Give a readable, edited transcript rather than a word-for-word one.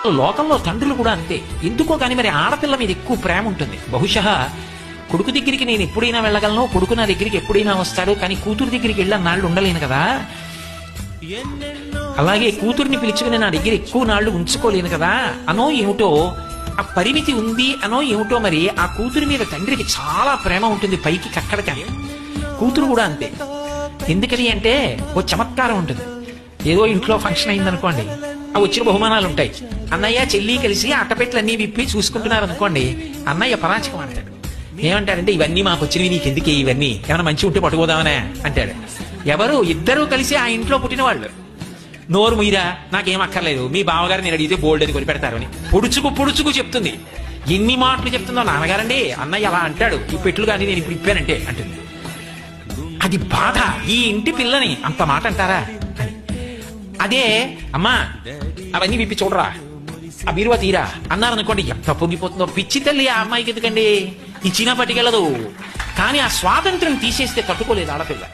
లోకంలో తండ్రులు కూడా అంతే. ఎందుకో కానీ మరి ఆడపిల్ల మీద ఎక్కువ ప్రేమ ఉంటుంది. బహుశా కొడుకు దగ్గరికి నేను ఎప్పుడైనా వెళ్ళగలను, కొడుకు నా దగ్గరికి ఎప్పుడైనా వస్తాడు, కానీ కూతురు దగ్గరికి వెళ్ళిన నాళ్ళు ఉండలేను కదా. అలాగే కూతుర్ని పిలుచుకుని నా దగ్గర ఎక్కువ నాళ్లు ఉంచుకోలేను కదా అనో ఏమిటో, ఆ పరిమితి ఉంది అనో ఏమిటో. మరి ఆ కూతురి మీద తండ్రికి చాలా ప్రేమ ఉంటుంది, పైకి కక్కడకని. కూతురు కూడా అంతే. ఎందుకని అంటే ఓ చమత్కారం ఉంటుంది. ఏదో ఇంట్లో ఫంక్షన్ అయిందనుకోండి, ఆ వచ్చిన బహుమానాలు ఉంటాయి. అన్నయ్య చెల్లి కలిసి అట్టపెట్లన్నీ విప్పి చూసుకుంటున్నారు అనుకోండి, అన్నయ్య పరాచకం అంటాడు. ఏమంటాడంటే, ఇవన్నీ మాకు వచ్చినవి నీకెందుకే, ఇవన్నీ ఏమైనా మంచి ఉంటే పట్టుకోదామనే అంటాడు. ఎవరు? ఇద్దరూ కలిసి ఆ ఇంట్లో పుట్టిన వాళ్ళు. నోరు మీరా, నాకేం అక్కర్లేదు, మీ బావగారు నేను అడిగితే బోల్డ్ అని కొని పెడతారు అని పొడుచుకు చెప్తుంది. ఎన్ని మాటలు చెప్తుందో నాన్నగారండి, అన్నయ్య అలా అంటాడు, ఈ పెట్లు కానీ నేను ఇప్పుడు ఇప్పానంటే అంటుంది. అది బాధ. ఈ ఇంటి పిల్లని అంత మాట అంటారా? అదే అమ్మా అవన్నీ విప్పి చూడరా, ఆ బీరువా తీరా అన్నారనుకోండి, ఎంత పొంగిపోతుందో. పిచ్చి తల్లి ఆ అమ్మాయికి ఎందుకండి, ఇచ్చినా పట్టుకెళ్ళదు. కానీ ఆ స్వాతంత్రం తీసేస్తే తట్టుకోలేదు ఆడపిల్ల.